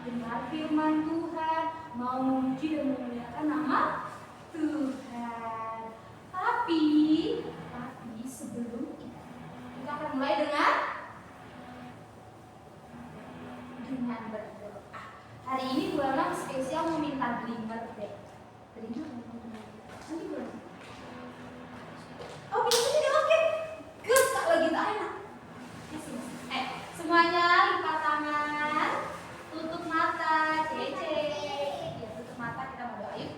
dengar firman Tuhan, mau memuji dan memuliakan nama Tuhan. Tapi sebelum kita akan mulai dengan berdoa. Hari ini Bu Ana spesial meminta Dreamer deh. Dreamer nanti Bu Ana. Oh bisa jadi oke. Gus kalau gitu enak. Semuanya lipat tangan, tutup mata, Cece. Ya, tutup mata kita mau doa yuk.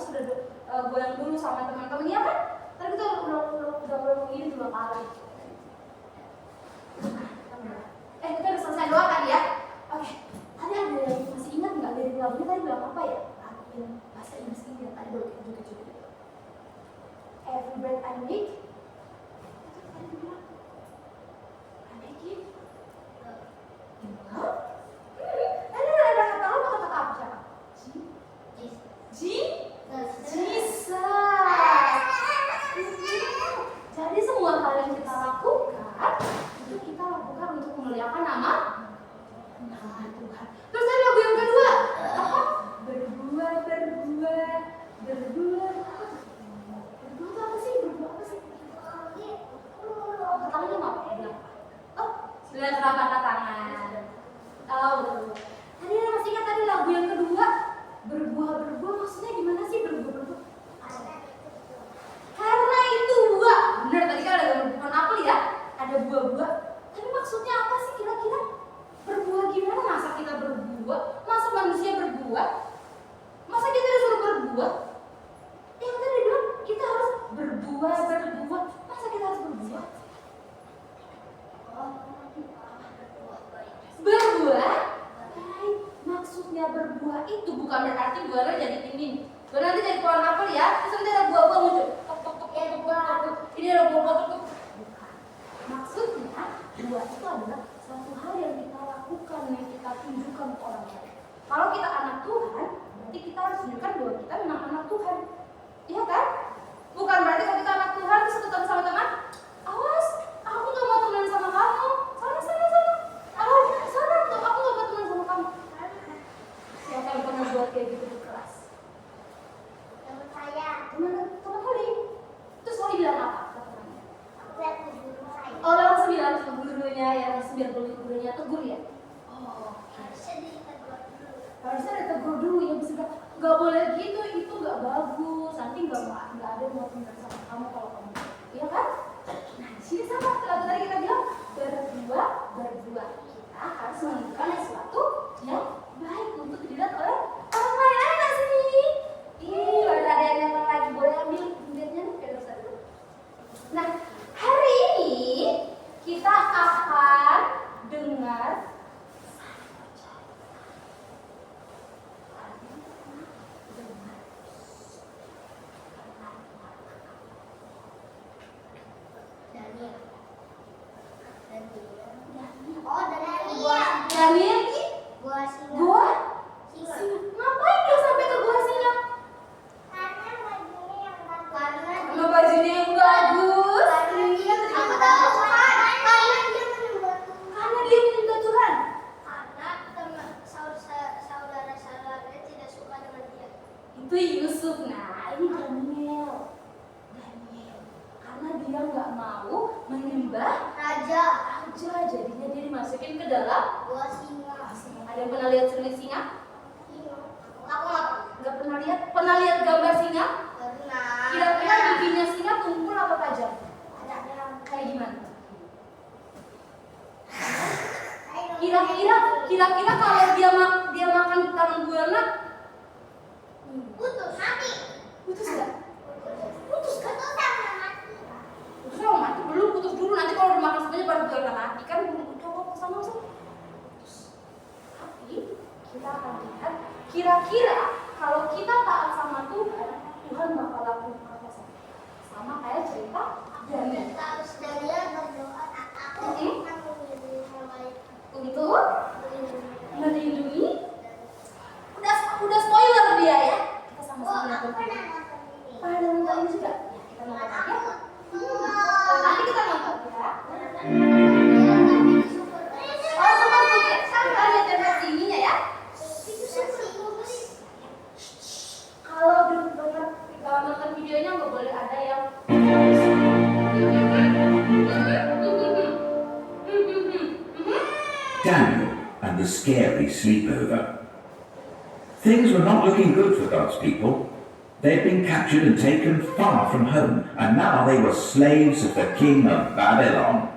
sudah goyang dulu sama teman-teman ya kan? Tadi kita udah begini 2 kali. Kita udah selesai doa kan ya? Oke. Tadi ada yang masih ingat nggak dari lagunya tadi bilang apa ya? Bahasa Inggris ini ya, tadi baru kita coba. Every breath I make, tadi bilang, I make it. Hah? Ada kata apa siapa? Jesus. Jadi semua hal yang kita lakukan itu kita lakukan untuk memuliakan nama Tuhan. Terus ada lagu yang kedua, apa? Berbuah itu apa sih? Berbuah apa sih? Tangannya apa? Bilang telapak tangan. Betul. Tadi masih ingat tadi lagu yang kedua, berbuah maksudnya gimana sih berbuah? Karena itu buah. Benar tadi kan ada buah apel ya, ada buah-buah. Tapi maksudnya apa sih kira-kira? Berbuah gimana? Masa kita berbuah? Masa manusia berbuah? Masa kita disuruh berbuah? Yang tadi bilang kita harus berbuah. Masa kita harus berbuah? Berbuah baik. Maksudnya berbuah itu bukan berarti buahnya jadi tinggi. Buah nanti jadi pohon apel ya. Terus nanti ada buah-buah muncul. Tok. Ini ada buah-buah tok. Bukan. Maksudnya buah itu adalah suatu hal yang kita lakukan, yang kita tunjukkan ke orang lain. Kalau kita anak Tuhan, berarti kita harus tunjukkan bahwa kita memang anak Tuhan. Iya kan? Bukan berarti kalau kita anak Tuhan terus ketemu sama teman, awas, aku gak mau temenan sama kamu. Sana. Sana tuh, aku gak mau temenan sama kamu. Siapa yang pernah buat kayak gitu di kelas? Teman saya. Teman Holi. Terus Holi bilang apa? Aku lihat di guru saya. Oh, langsung bilang ke gurunya, yang biar gurunya tegur ya? Oh, Harusnya ditegur dulu. harusnya ditegur dulu ya, bisa nggak boleh gitu, itu nggak bagus, nanti nggak ada yang mau tinggal sama kamu kalau kamu, iya kan? Nah di sini sama lagu tadi kita bilang berbuah, kita harus menunjukkan sesuatu yang baik untuk dilihat oleh orang lain. Ada nggak sih? Ih, ada yang lagi, boleh ambil lihatnya nih biar bisa dulu. Nah hari ini kita akan dengar Daniel nih, Gua singa. gua Singa. ngapain dia sampai ke gua singa? Karena bajunya yang bagus. Sama bajunya yang bagus. Aku tahu karena dia menyembah Tuhan. Karena dia menyembah Tuhan. Karena teman saudara-saudaranya tidak suka dengan dia. Itu Yusuf. Nah ini Daniel. Karena dia nggak mau menyembah Raja. jadinya dia dimasukin ke dalam Gua singa. Ada yang pernah lihat singa? Singa. Aku Nggak pernah lihat? Pernah lihat gambar singa? pernah. Kira-kira giginya singa tumpul apa tajam? Kayak gimana? Kira-kira kalau dia makan tangan buana, Putus mati. putus nggak? Putus kan sama mati. Putusnya mau mati belum, putus dulu, nanti kalau dimakan semuanya baru buana mati kan belum coba sama langsung. Tapi kita akan lihat kira-kira kalau kita taat sama Tuhan bakal lakukan apa saja. Sama kayak cerita Daniel. Terus dia berdoa aku akan memilih yang baik Untuk melindungi. Udah spoiler dia ya. Kita sama-sama aku nonton. pernah nonton ini. Pernah nonton ini juga? Ya, kita nonton aja. Nanti kita nonton ya. Oh, sempat tuh ya. Kita lihat yang versi ininya ya. Kalau belum nonton videonya nggak boleh ada yang Daniel and the scary sleepover. Things were not looking good for God's people. They had been captured and taken far from home, and now they were slaves of the king of Babylon.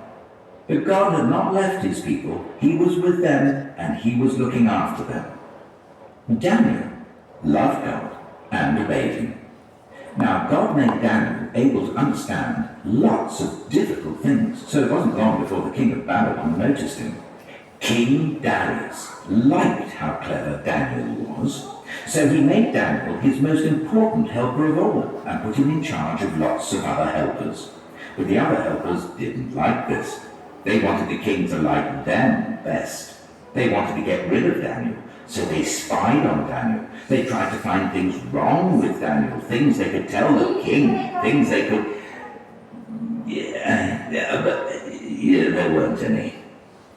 But God had not left his people. He was with them, and he was looking after them. Daniel loved God and obeyed him. Now, God made Daniel able to understand lots of difficult things, so it wasn't long before the king of Babylon noticed him. King Darius liked how clever Daniel was, so he made Daniel his most important helper of all and put him in charge of lots of other helpers. But the other helpers didn't like this. They wanted the king to like them best. They wanted to get rid of Daniel, so they spied on Daniel. They tried to find things wrong with Daniel, things they could tell the king, things they could... But there weren't any.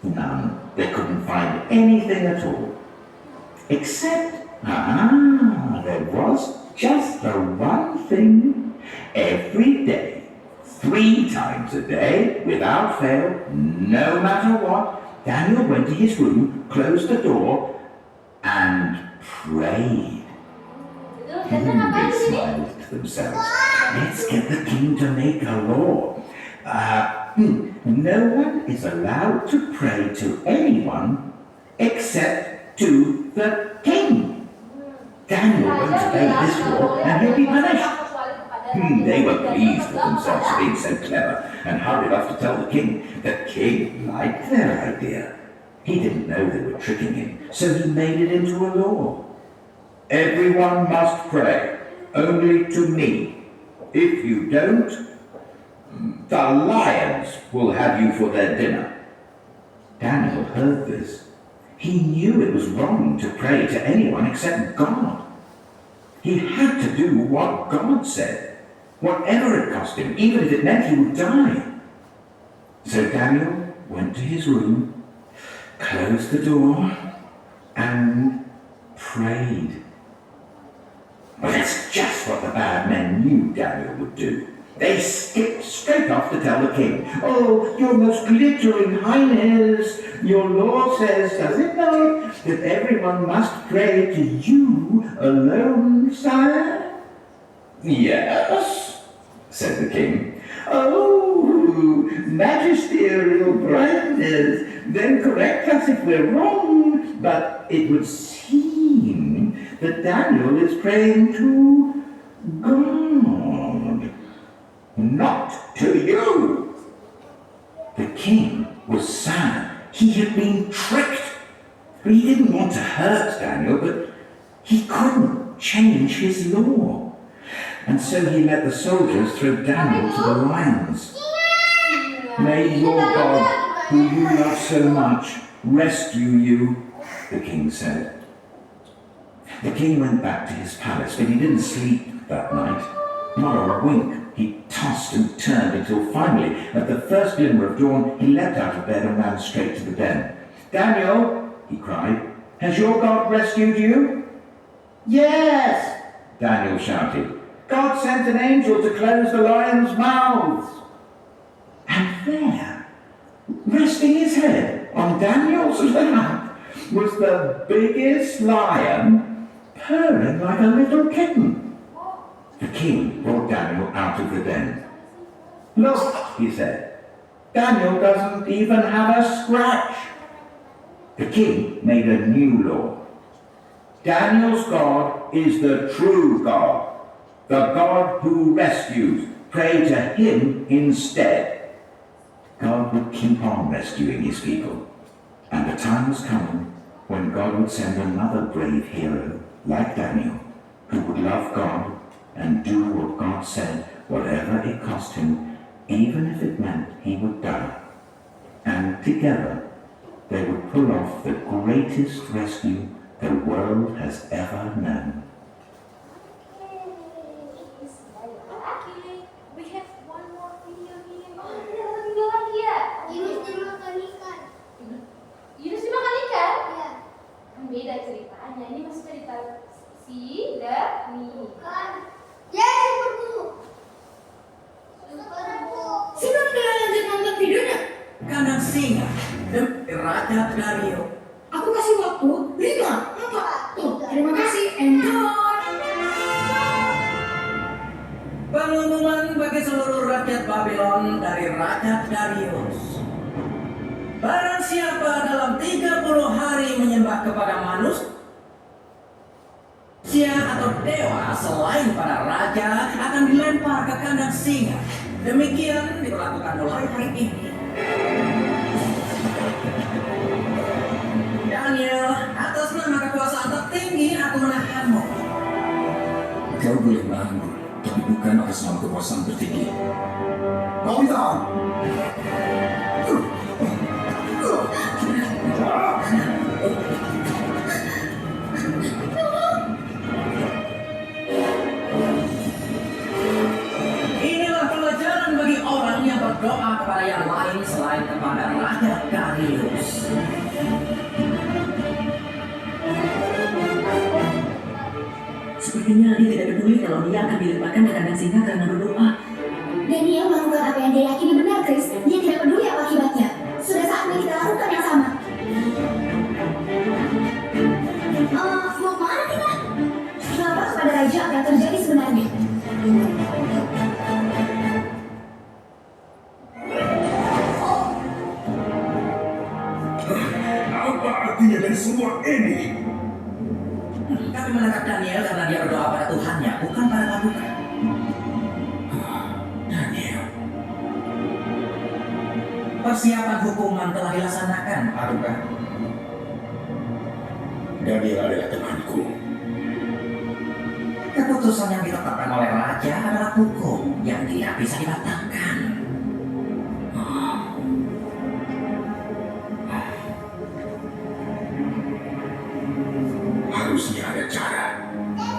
None. They couldn't find anything at all. Except, there was just the one thing. Every day, 3 times a day, without fail, no matter what, Daniel went to his room, closed the door, and prayed. They smiled to themselves. Let's get the king to make a law. No one is allowed to pray to anyone except to the king. Daniel won't obey this law and he'll be punished. They were pleased with themselves for being so clever and hurried off to tell the king. The king liked their idea. He didn't know they were tricking him, so he made it into a law. Everyone must pray, only to me. If you don't, the lions will have you for their dinner. Daniel heard this. He knew it was wrong to pray to anyone except God. He had to do what God said, whatever it cost him, even if it meant he would die. So Daniel went to his room, closed the door, and prayed. Well, that's just what the bad men knew Daniel would do. They skipped straight off to tell the king, "Oh, your most glittering highness, your law says, does it not, that everyone must pray to you alone, sire?" "Yes," said the king. "Oh, magisterial brightness, then correct us if we're wrong, but it would seem that Daniel is praying to God, not to you." The king was sad. He had been tricked. He didn't want to hurt Daniel, but he couldn't change his law. And so he let the soldiers throw Daniel to the lions. "May your God, who you love so much, rescue you," the king said. The king went back to his palace, but he didn't sleep that night. Not a wink. He tossed and turned until finally, at the first glimmer of dawn, he leapt out of bed and ran straight to the den. "Daniel," he cried, "has your God rescued you?" "Yes," Daniel shouted. "God sent an angel to close the lions' mouths." And there, resting his head on Daniel's lap, was the biggest lion, purring like a little kitten. The king brought Daniel out of the den. "Look," he said, "Daniel doesn't even have a scratch." The king made a new law. Daniel's God is the true God, the God who rescues. Pray to him instead. God would keep on rescuing his people, and the time was coming when God would send another brave hero like Daniel, who would love God and do what God said, whatever it cost him, even if it meant he would die. And together, they would pull off the greatest rescue the world has ever known. We have one more video here. Oh, ada video lagi ya? Yunus dimakan ikan. Yunus dimakan ikan? Iya. Beda ceritanya. Ini masih cerita si Dani. Bukan. Ya, superbu. Superbu. Sebelum kita lanjut nonton videonya, kandang singa demi Raja Dario. Aku kasih waktu 5, 4, tuh. Terima kasih, enjoy. Pengumuman bagi seluruh rakyat Babylon dari Raja Darius. Barang siapa dalam 30 hari menyembah kepada manusia atau dewa singa. Demikian diberlakukan mulai hari ini. Daniel, atas nama kekuasaan tertinggi aku menahanmu. Kau boleh menahanku, tapi bukan atas nama kekuasaan tertinggi. Kau ditahan! Inilah pelajaran bagi orang yang berdoa kepada yang lain selain kepada Raja Darius. Sepertinya dia tidak peduli kalau dia akan dilemparkan ke kandang singa karena berdoa. Daniel melakukan apa yang dia yakini benar, Chris. Dia tidak peduli apa akibatnya. Sudah saatnya kita lakukan yang sama. Mau kemana kita? Kenapa kepada Raja apa yang terjadi sebenarnya? Apa artinya dari semua ini? Kami menangkap Daniel karena dia berdoa pada Tuhannya, bukan pada Paduka. Daniel. Persiapan hukuman telah dilaksanakan, Paduka. Daniel adalah temanku. Keputusan yang ditetapkan oleh Raja adalah hukum yang tidak bisa dibatalkan. Harusnya ada cara.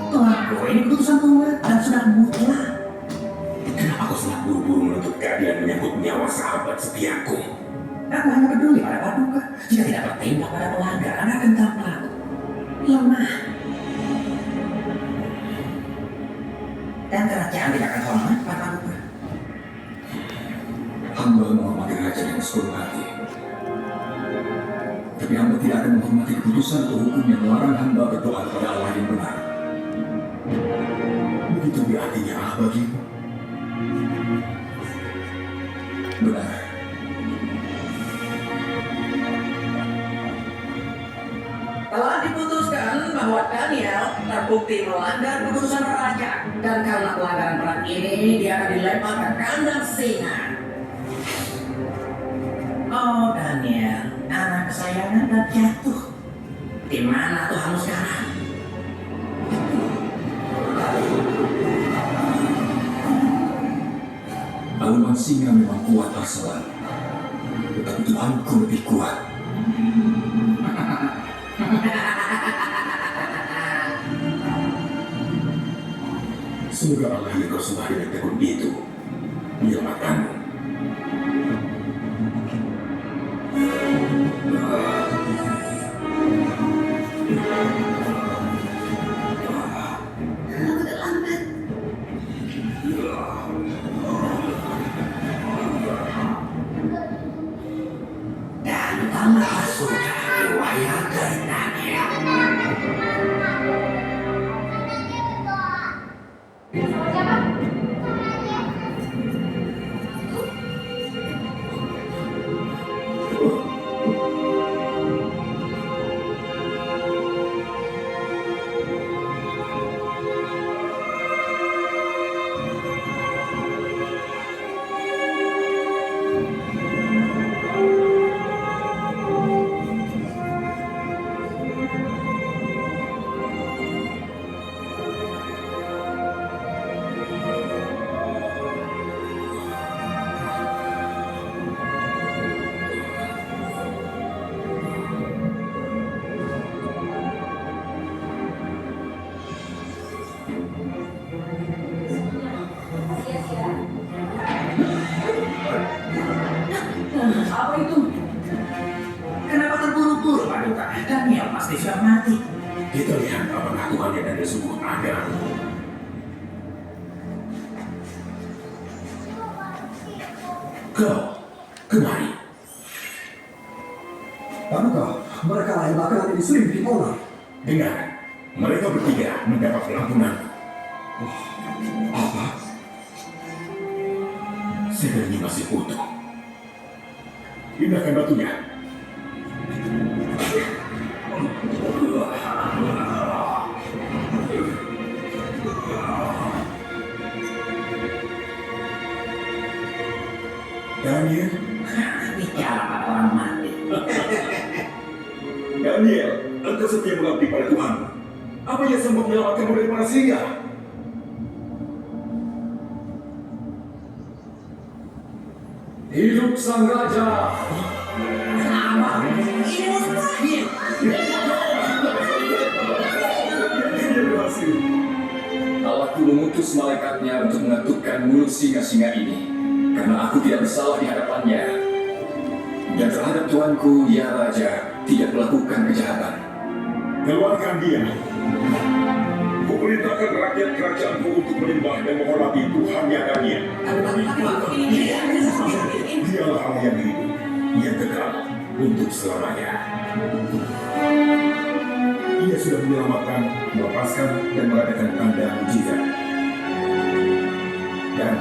Tuanku, ini keputusan Tuhan dan sudah mutlak. Kenapa kau sangat buru-buru menuntut keadilan menyangkut nyawa sahabat setiaku? Aku hanya peduli pada Paduka. Jika tidak bertindak pada pelanggaran akan tampak lemah. Dan kerajaan tidak akan hormat pada Paduka. Hamba menghormati raja dengan sepenuh hati. Tapi hamba tidak akan menghormati keputusan atau hukum yang melarang hamba berdoa kepada Allah yang benar. Begitu berartinya Allah bagimu. Benar. Telah diputuskan bahwa Daniel terbukti melanggar keputusan Raja. Dan karena pelanggaran berat ini, dia akan dilempar ke kandang singa. Oh Daniel, anak kesayangan dan jatuh. Di mana Tuhanmu sekarang? Auman singa memang kuat Arsalan. Tetapi Tuhanku lebih kuat. Semoga Allah yang kau sembah dengan tekun itu menyelamatkanmu. Aku terlambat. Dan tamatlah sudah riwayat dari Daniel. Sama siapa? Apa itu? Kenapa terburu-buru Paduka? Daniel pasti sudah mati. Kita lihat apakah Tuhan yang ada sungguh ada. Kau, kemari. Paduka, mereka yang bakalan diselidiki orang. Dengar, mereka bertiga mendapat pengampunan. Apa? Segalanya masih utuh. Pindahkan batunya. Apa ia sanggup menyelamatkanmu dari para singa? Hidup sang raja! Kenapa? Ini mustahil. Dia berhasil. Allahku mengutus malaikatnya untuk mengatupkan mulut singa-singa ini, karena aku tidak bersalah di hadapannya. Dan terhadap Tuanku, ya Raja, tidak melakukan kejahatan. Keluarkan dia. Kuperintahkan rakyat kerajaanku untuk menyembah dan menghormati Tuhannya Daniel. Dialah Allah yang hidup, yang kekal untuk selamanya. Ia sudah menyelamatkan, melepaskan, dan mengadakan tanda mujizat. Dan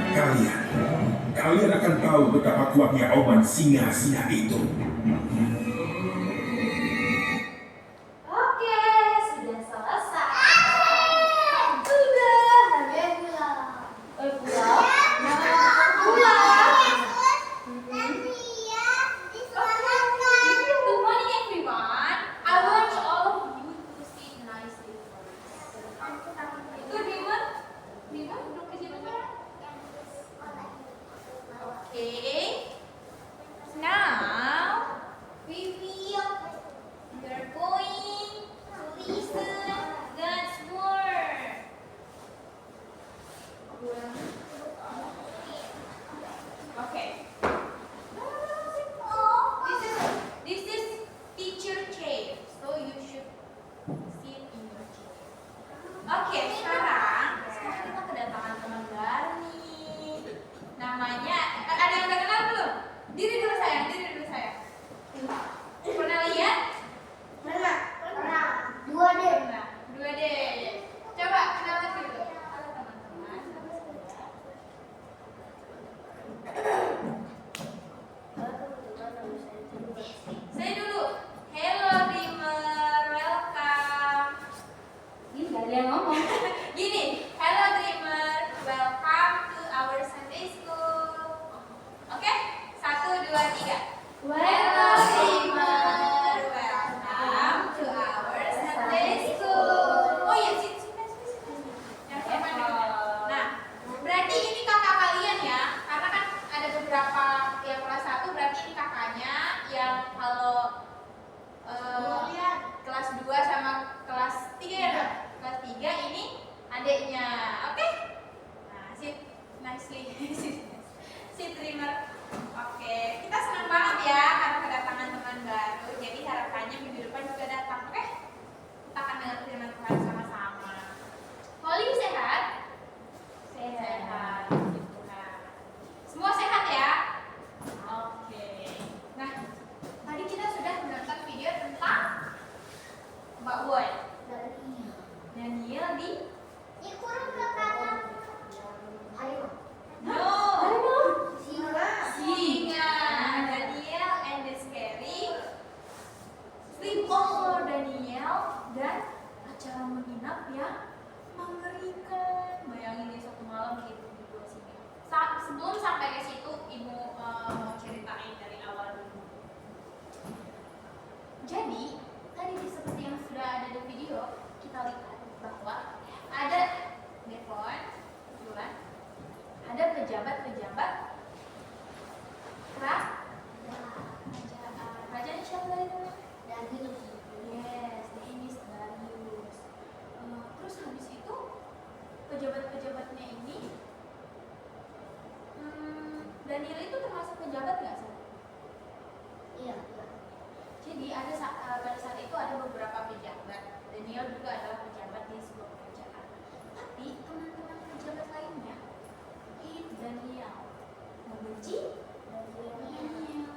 kalian akan tahu betapa kuatnya oman singa-singa itu. Oke, sudah selesai. Sudah. Pulau. Pulau. Good morning, everyone. I want all of you to sit nicely first. Itu Dimon, duduk ke sini sekarang. Okay. Now we are going to listen God's word. Okay. This is teacher chair, so you should sit in your chair. Oke, sekarang kita kedatangan teman baru nih. Namanya, ada yang udah kenal belum? Diri dulu sayang. Pernah lihat? Pernah. 2D. Pernah. 2D. Coba kenalan dulu. Halo teman-teman. Saya dulu. Hello Dreamer, welcome. Ini gak ada yang ngomong. Gini, hello Dreamer, welcome to our Sunday school. Oke, 1, 2, 3. Hello Dreamer, welcome to our Sunday school. Oh iya, sini. Yang hebat nih. Nah, berarti ini kakak kalian ya, karena kan ada beberapa yang kelas 1, berarti ini kakaknya yang kalau kelas 2 sama kelas 3 ya. Kelas 3 ini adiknya. Oke? Nah, sit nicely. Sit Dreamer. Oke, kita senang banget ya karena kedatangan teman baru. Jadi harapannya minggu depan juga datang. Oke? Kita akan dengar firman Tuhan sama-sama. Holly sehat? Sehat. Puji Tuhan. Semua sehat ya? Oke. Nah, tadi kita sudah menonton video tentang Mbak Boy. Daniel di Dikurung ke kanan. Ayo. Singa. Daniel and the Scary Sleepover Daniel dan acara menginap yang mengerikan. Bayangin di satu malam gitu di dua sini. Sebelum sampai ke situ, ibu mau ceritain dari awal dulu. Jadi tadi seperti yang sudah ada di video, kita lihat bahwa ada Devon, Julan, ada pejabat-pejabat Raja siapa tadi namanya? Daniel. Yes, the Daniel Darius. Terus habis itu pejabat-pejabatnya ini, Daniel itu termasuk pejabat nggak sih? Iya. Jadi ada pada saat itu ada beberapa pejabat. Daniel juga adalah pejabat di sebuah kerajaan. Tapi teman-teman pejabat lainnya, itu Daniel membenci Daniel.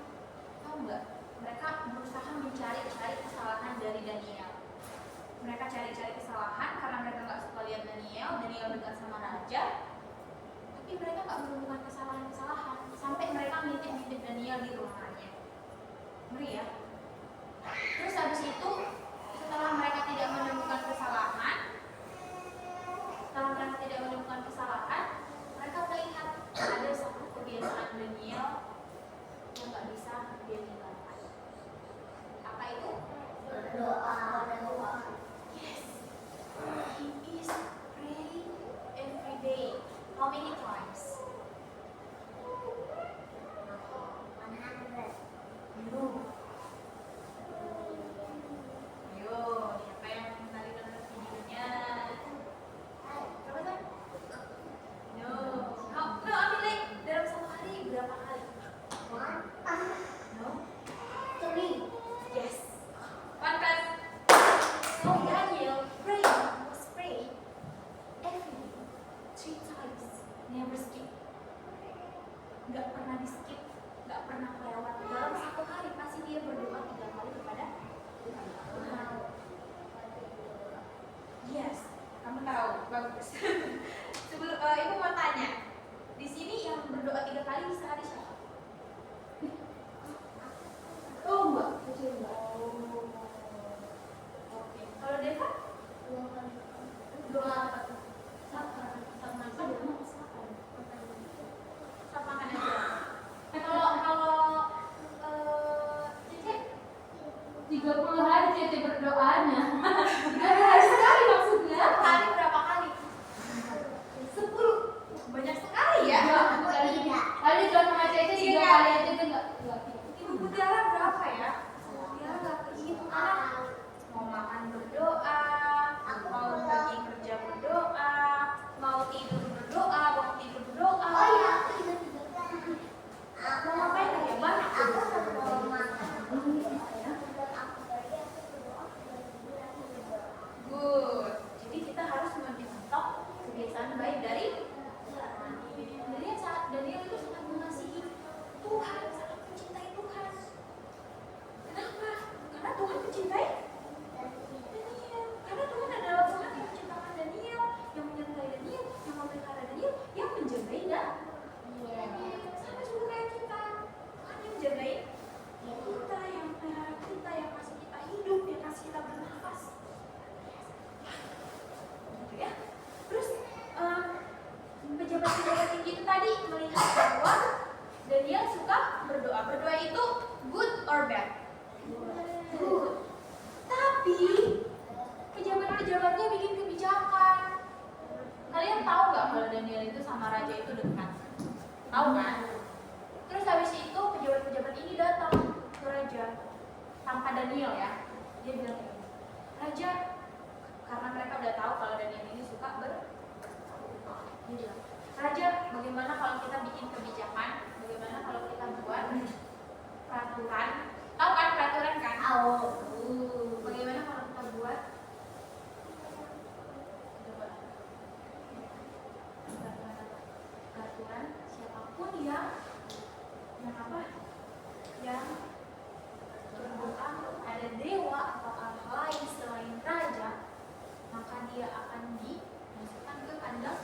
Tahu nggak? Mereka berusaha mencari-cari kesalahan dari Daniel. Mereka cari-cari kesalahan karena mereka nggak suka lihat Daniel. Daniel dekat sama raja, tapi mereka nggak menemukan kesalahan-kesalahan. Sampai mereka ngintip-ngintip Daniel di ruangannya. Ngeri ya? Terus habis itu setelah mereka tidak menemukan kesalahan, mereka melihat ada satu kebiasaan Daniel yang nggak bisa dia tinggalkan. Apa itu? Berdoa. Yes. many times? 100. No. Ayo, siapa yang tadi nonton videonya? Berapa kan? No. No, ambil lagi. Dalam satu hari berapa kali? 1, No. 3. Yes. One class. So Daniel was praying every day 3 times. Never skip. Nggak pernah di skip. Nggak pernah kelewat. Dalam satu hari pasti dia berdoa 3 kali kepada Tuhan. Yes. Kamu tahu. Bagus. Sebelum ibu mau tanya. Di sini yang berdoa 3 kali sehari siapa? Oh, Mbak. Kecil, Mbak. Oke. Kalau Deva? 2 kali. Doa apa tuh? Sapa. Sama sapa. Sapa makan aja. Kalau Cece 30 hari Cece berdoanya. 30 hari sekali maksudnya. Hari berapa kali? 10. Banyak sekali ya. Kali kalau sama Cece 3 kali aja tuh enggak. Ibu Mutiara berapa ya? Mutiara enggak kehitung. Mau makan berdoa, mau pergi kerja berdoa, mau tidur berdoa, mau tidur berdoa. Oh iya, aku juga tidur. Mau ngapain ya? Banyak. Aku mau makan. Aku pergi, aku berdoa. Good. Jadi kita harus mencontoh kebiasaan baik dari Daniel itu sangat mengasihi Tuhan, sangat mencintai Tuhan. Kenapa? Karena Tuhan mencintai Daniel. Karena Tuhan adalah Tuhan yang menciptakan Daniel, yang menyertai Daniel, yang memelihara Daniel, yang menjagai Daniel. Sama juga kayak kita. Tuhan yang menjagai kita, yang memelihara kita, yang kasih kita hidup, yang kasih kita bernafas. Gitu ya. Terus pejabat-pejabat tinggi itu tadi melihat bahwa Daniel suka berdoa. Berdoa itu good or bad? Good. Tapi pejabat-pejabatnya bikin kebijakan. Kalian tahu nggak kalau Daniel itu sama raja itu dekat? Tahu kan? Terus habis itu pejabat-pejabat ini datang ke raja tanpa Daniel ya. Dia bilang gini, Raja, karena mereka udah tahu kalau Daniel ini suka berdoa. Dia bilang, Raja, bagaimana kalau kita bikin kebijakan? Bagaimana kalau kita buat peraturan? Tahu kan peraturan kan? Tahu. Bagaimana kalau kita buat peraturan siapapun yang apa? Yang berdoa ada dewa atau hal lain selain raja, maka dia akan dimasukkan ke kandang.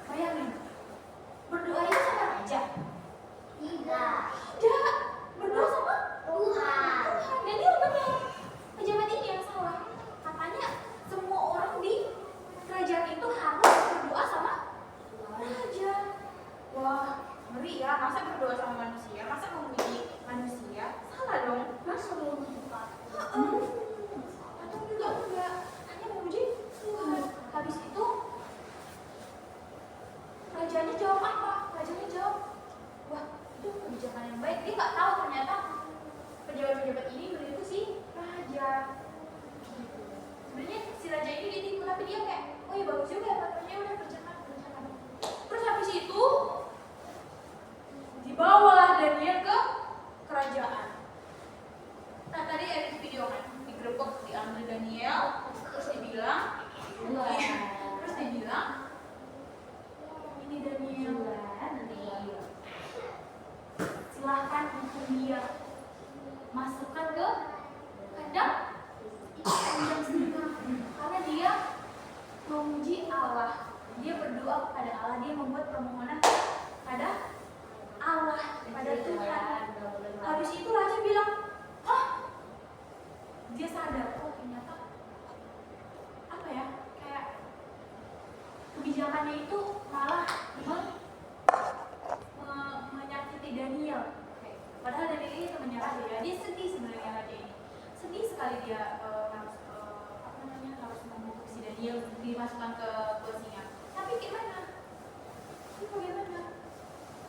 Bayangin, berdoa itu sama raja? Tidak. Tidak, berdoa sama Tuhan. Dan dia benar. Pejabat ini yang salah. Katanya semua orang di kerajaan itu harus berdoa sama raja. Wah, ngeri ya. Masa berdoa sama manusia? Masa memuji manusia? Salah dong. Masa mau buka? Atau juga enggak. Hanya memuji Tuhan. Habis itu rajanya jawab apa? Rajanya jawab, wah itu kebijakan yang baik. Dia nggak tahu ternyata pejabat-pejabat ini menipu si raja. Gitu. Sebenarnya si raja ini ditipu, tapi dia kayak, oh iya bagus juga ya peraturannya udah kerjakan. Terus habis itu dibawalah Daniel ke kerajaan. Nah tadi ada di video kan, digerebek, diambil Daniel, terus dibilang, ini Daniel, silahkan hukum dia, masukkan ke kandang singa, karena dia memuji Allah, dia berdoa kepada Allah, dia membuat permohonan pada Allah, pada Tuhan. Habis itu raja bilang, hah? Dia sadar, oh ternyata apa ya, kayak kebijakannya itu malah menyakiti Daniel. Padahal Daniel ini temannya raja ya, dia sedih sebenarnya raja ini, sedih sekali dia harus membungkuk si Daniel dimasukkan ke singa. Tapi Tapi gimana? Ini bagaimana?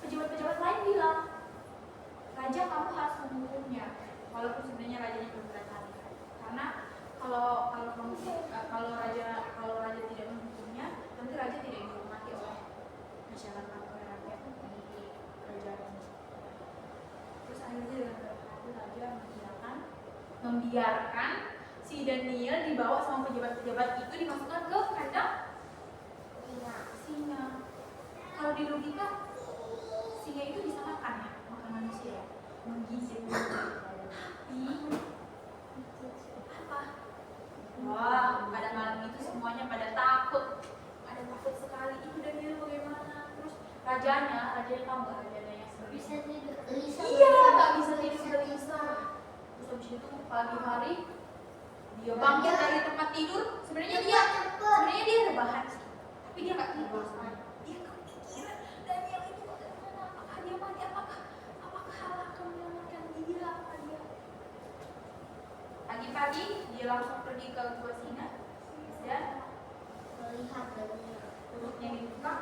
Pejabat-pejabat lain bilang, raja kamu harus menghukumnya, walaupun sebenarnya rajanya berberat hati. Karena kalau raja tidak menghukumnya, nanti raja tidak dihormati oleh masyarakat, oleh rakyat di kerajaan. Terus akhirnya dengan berat hati raja membiarkan si Daniel dibawa sama pejabat-pejabat itu dimasukkan ke kandang singa. Kalau di logika, singa itu bisa makan ya, makan manusia, menggigit. Apa? Wah, pada malam itu semuanya pada takut sekali. Itu Daniel bagaimana? Terus rajanya tahu nggak rajanya yang Bisa tidur, gelisah. iya, nggak bisa tidur gelisah. Terus habis itu pagi hari dia bangkit dari tempat tidur. Sebenarnya dia rebahan sih, tapi dia nggak tidur. Dia kepikiran Daniel itu bagaimana? Apakah dia mati? Apakah Allah akan menyelamatkan dia? Apakah dia? Pagi-pagi dia langsung pergi ke gua singa dan Melihat Daniel. perutnya dibuka.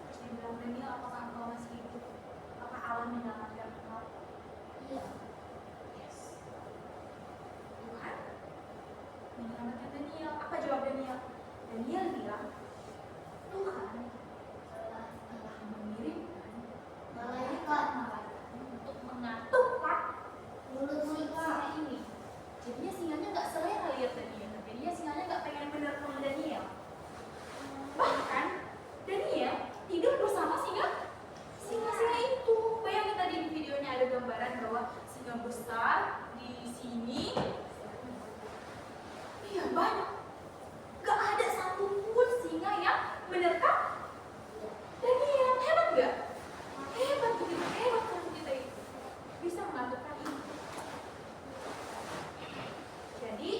Terus dia bilang, Daniel, apakah engkau masih hidup? Apakah Allah menyelamatkan engkau? Iya. Yes. Tuhan menyelamatkan Daniel. Apa jawab Daniel? Daniel bilang, Tuhan telah mengirimkan Malaikat untuk mengaturkan mulut singa. ini. Jadinya singanya nggak selera lihat Daniel. Jadinya singanya nggak pengen menerkam Daniel. Bahkan Daniel tidur bersama singa itu. Bayangin tadi di videonya ada gambaran bahwa singa besar di sini. Iya banyak. Gak ada satupun singa yang menerkam Daniel. Hebat gak? Hebat begitu, hebat kan kita itu. Bisa mengaturkan ini. Jadi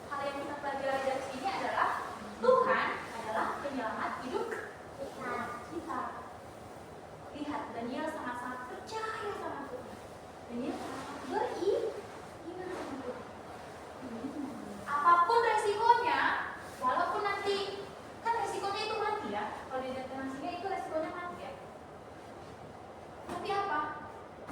hal yang kita pelajari dari sini adalah Tuhan adalah penyelamat hidup kita. Lihat, Daniel sangat-sangat percaya sama Tuhan. Daniel sangat beriman sama Tuhan. Apapun resikonya, walaupun nanti kan resikonya itu mati ya. Kalau di dalam singa itu resikonya mati ya. Tapi apa?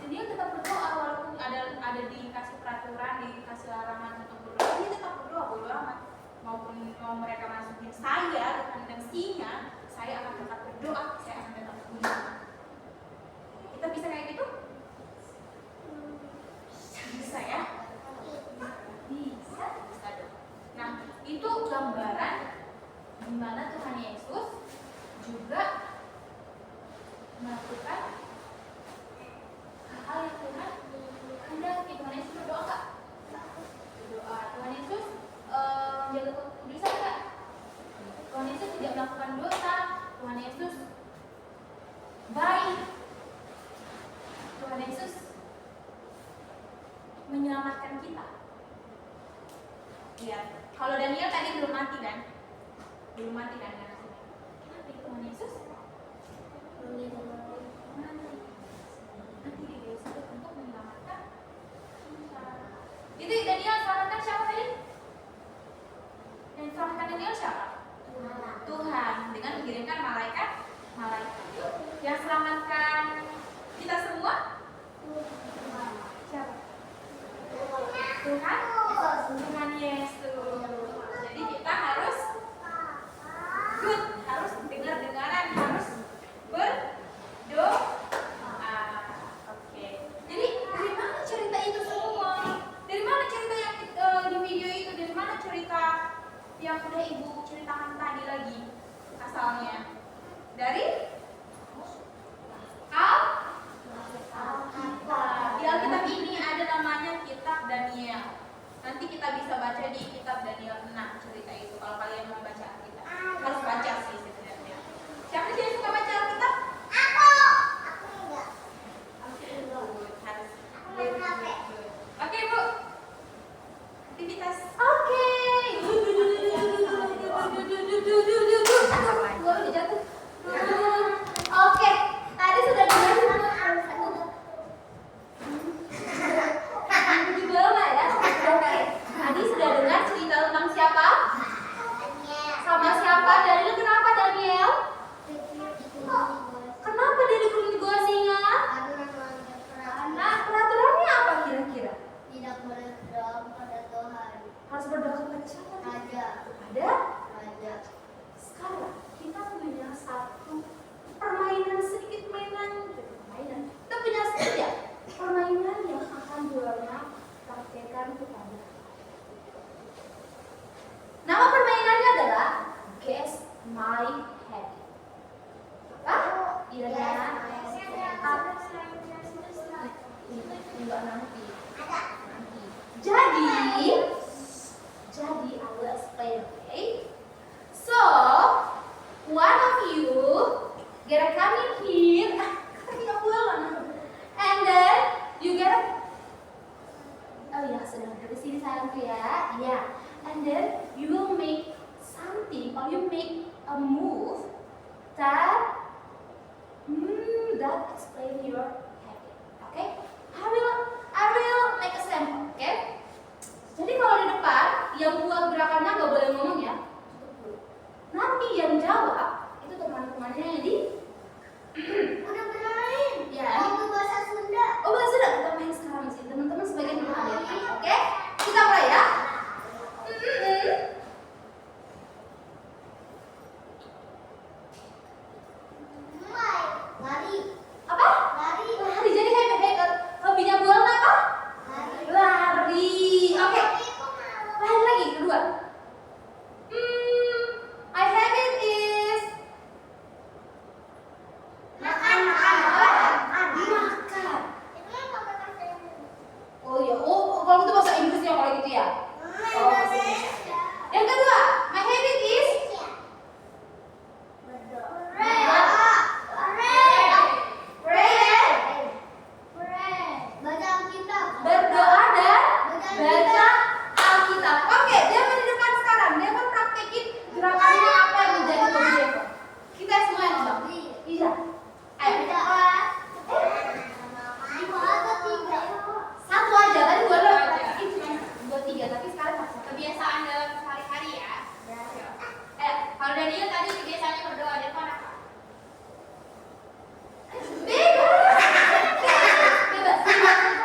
Daniel tetap berdoa walaupun ada dikasih peraturan, dikasih larangan untuk berdoa, dia tetap berdoa bodo amat. Maupun mau mereka masukin saya ke kandang singa, saya akan tetap berdoa, saya akan tetap beriman. Kita bisa kayak gitu? Bisa ya? Bisa dong. Nah, itu gambaran di mana Tuhan Yesus juga melakukan hal-hal yang Tuhan kehendaki. Tuhan Yesus berdoa nggak? Berdoa. Tuhan Yesus menjaga kekudusan nggak? Tuhan Yesus tidak melakukan dosa. Tuhan Yesus baik. Tuhan Yesus menyelamatkan kita. Lihat, kalau Daniel tadi belum mati kan? Belum mati kan? Kenapa Tuhan Yesus mati di Yesus untuk menyelamatkan kita. Itu Daniel selamatkan siapa tadi? Yang selamatkan Daniel siapa? Tuhan dengan mengirimkan malaikat. Yang selamatkan kita semua siapa? Tuhan Yesus. Jadi kita harus good, harus dengar-dengaran, harus berdoa. Oke. Jadi dari mana cerita itu semua? Dari mana cerita yang di video itu? Dari mana cerita yang udah ibu ceritakan tadi lagi? Asalnya dari Alkitab. Di Alkitab ini ada namanya Kitab Daniel. Nanti kita bisa baca di Kitab Daniel 6 cerita itu. Kalau kalian mau baca Alkitab, harus baca sih sebenarnya. Siapa sih yang suka baca Alkitab? Aku enggak. Harus. Kenapa? Oke Bu. Aktivitas. Oke. Gua udah jatuh. Oke. Tadi sudah dengar di bawah ya. Oke. Tadi sudah dengar cerita I will explain, okay? So, one of you gotta come in here, and then you gotta, oh ya sudah dari sini sayangku ya, yeah. And then you will make something or you make a move that that explain your habit, okay? I will make a sample, okay? Jadi kalau di depan yang buat gerakannya nggak boleh ngomong ya, nanti yang jawab itu teman-temannya yang di Udah benerin. ya. Waktu bahasa Sunda. Oh bahasa Sunda kita main sekarang sih teman-teman sebagian belum ada, oke? Kita mulai ya. Mulai. Lari. Apa? Lari. Lari. Jadi hobinya bulan apa? Lari. Lari. Oke. Tapi kok malu? Lain lagi kedua. My habit is Makan. makan. Itu kan pakai bahasa Indonesia. Oh iya. Oh kalau itu bahasa Inggrisnya kalau gitu ya. Oh, bahasa Indonesia. Yang kedua, my habit is berdoa dan baca Alkitab. Oke, dia di depan sekarang. Dia kan praktekin gerakannya apa yang menjadi hobi dia. Kita semua yang coba. Iya. Ayo. Satu aja. Tadi gua udah praktekin cuma 2-3, tapi sekarang satu. Kebiasaan dalam sehari-hari ya. Kalau Daniel tadi kebiasaannya berdoa, Devon apa? Bebas.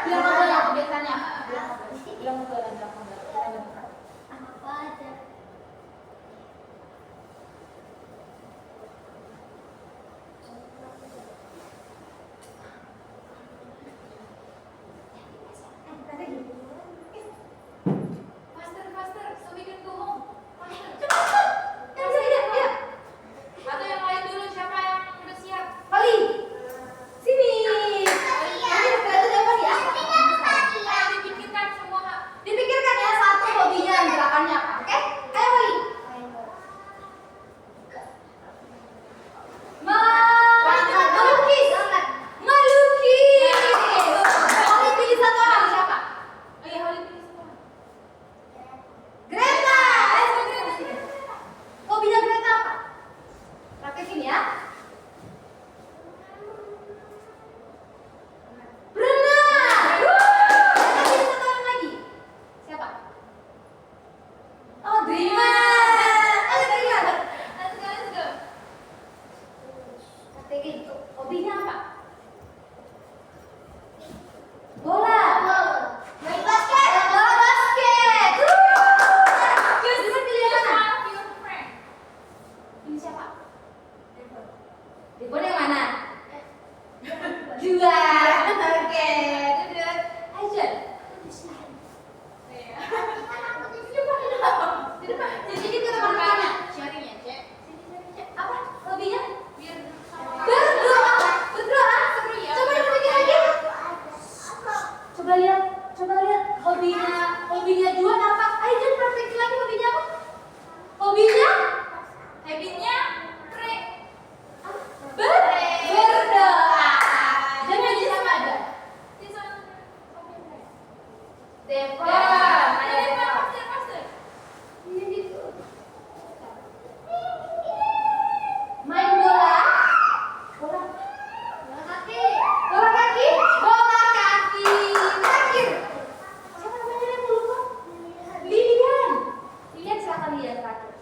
Bilang apa ya kebiasaannya? Bilang betul. Apa aja? Faster, so we can go home. Faster. Yang sini dia. Atau yang lain dulu, siapa yang udah siap? Poli. Sini. Nanti setelah itu dapat ya. Ayo dipikirkan semua. Dipikirkan ya satu hobinya dan gerakannya apa, oke? Ayo Poli. Melukis. Poli pilih satu orang siapa? Oh iya, Holly pilih semua. Greta. Hobinya Greta apa? Praktekin ya. Berenang. Pilih satu orang lagi. Siapa? Oh, Dreamer. Ayo Dreamer. Let's go. Praktekin. Hobinya apa? Bola. Main basket. Bola basket. Dreamer pilih yang mana? Ini siapa? Devon yang mana? Dua. Oke. Duduk. Ayo. Di depan. Jadi kita teman-temannya. Sharing ya, Cek. Apa? Hobinya? Biar Berdoa. Berdoa. seru ya. Coba dipikir lagi. Coba lihat hobinya Juan apa? Ayo Juan praktekin lagi hobinya apa? Hobinya Habitnya berdoa. Jangan jadi sama aja. Devon. Ayo Devon. Ini gitu. Main bola. Bola kaki. Terakhir. Siapa namanya yang lupa? Lilian. Lilian silakan lihat terakhir.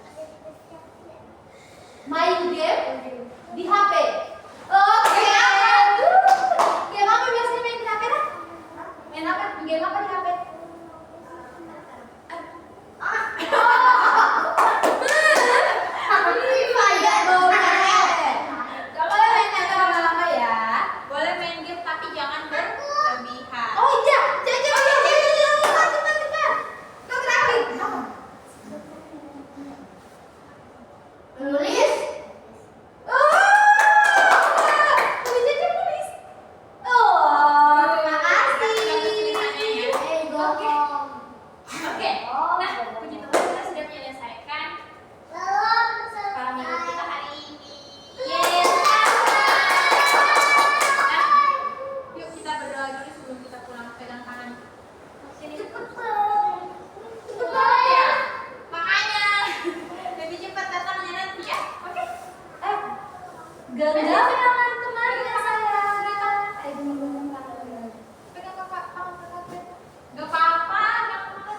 Main game di HP. Oke. Game apa biasanya main di HP dah? Main apa? Game apa di HP? Gak boleh main yang lama-lama ya. boleh main game tapi jangan berlebihan. Oh iya, cepat. Kau terakhir. Menulis. Genggam tangan temannya sayang. Ayo genggam tangan. Pegang kakak, tangan kakak. Gak apa-apa, gak apa-apa.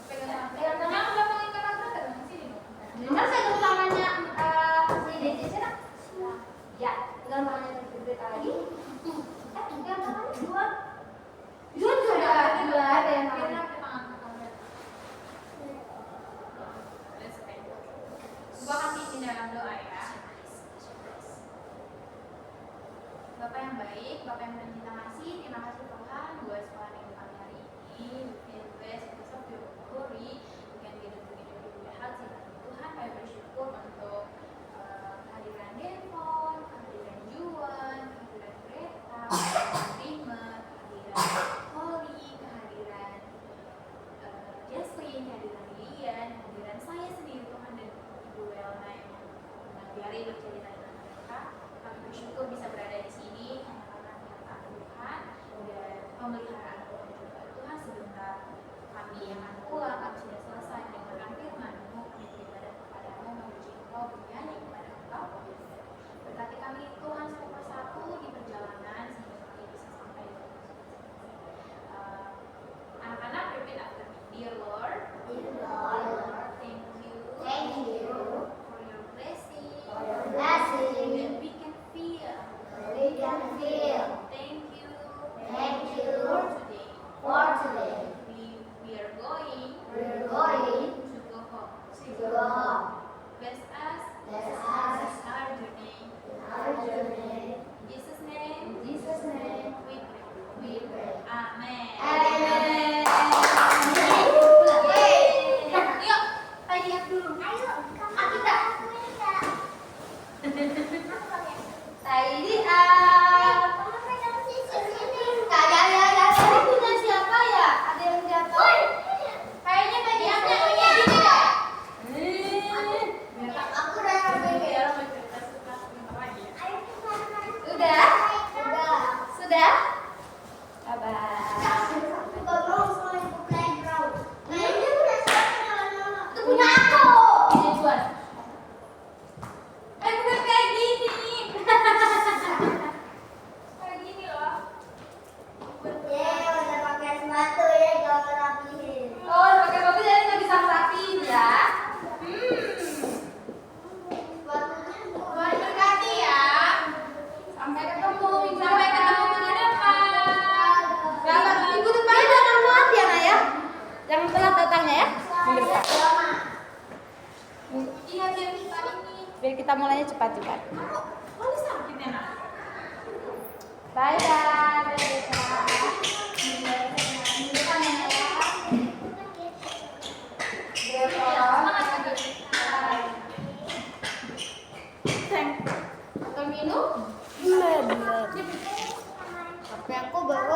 Pegang tangan. Jangan belakangin kakak terus dari sini dong. Benar saya genggam tangannya si Dece sana. Ya, genggam tangannya Dece lagi. Genggam tangannya dua. Dua ada yang tangannya. Gua kasih izin dalam doa ya. Bapak yang baik, Bapak yang bercinta kasih, terima kasih Tuhan buat sekolah minggu kami hari ini. Bikin best, besok diukur-ukuri, bikin hidup-hidup hati Tuhan. Kami bersyukur untuk kehadiran Devon, kehadiran Juan, kehadiran Greta, kehadiran Rimer, kehadiran Holly, kehadiran Jesslyn, kehadiran Lilian, kehadiran saya sendiri Tuhan dan Ibu Welna yang biari bercerita dengan mereka. Kami bersyukur bisa berada di sini karena penyertaan Tuhan dan pemeliharaan Tuhan juga. Tuhan sebentar kami akan pulang, kami sudah selesai mendengarkan firman-Mu, kami beribadah kepadamu, memuji Engkau, bernyanyi kepada Engkau. Berkati kami Tuhan satu persatu di perjalanan sehingga kami bisa sampai di anak-anak repeat after me. Dear Lord, thank you for your blessing. That we can feel. Thank you for today. We are going to go home. Bless us our journey. In Jesus' name, we pray. Amen. Yuk, tanya dulu. Tidy up. Tadi punya siapa ya? Ada yang jatuh? Kayaknya tadi aku punya gini deh. Biar mau cerita suka sebentar lagi ya. Sudah? Sudah? Abah. Itu punya aku. Ini Juan. Bukan kayak gini. Kayak gini loh. Oh, pakai batu jadi nggak bisa rapiin ya. Tuhan berkati ya. Sampai ketemu minggu Sampai depan. ketemu minggu depan. Selamat minggu depan jangan telat ya Nak ya. Jangan telat datangnya ya. Minggu depan. Iya biar kita ini. Biar kita mulainya cepat-cepat. Boleh sakit ya nak? Bye bye. Minum? Belum. Tapi aku baru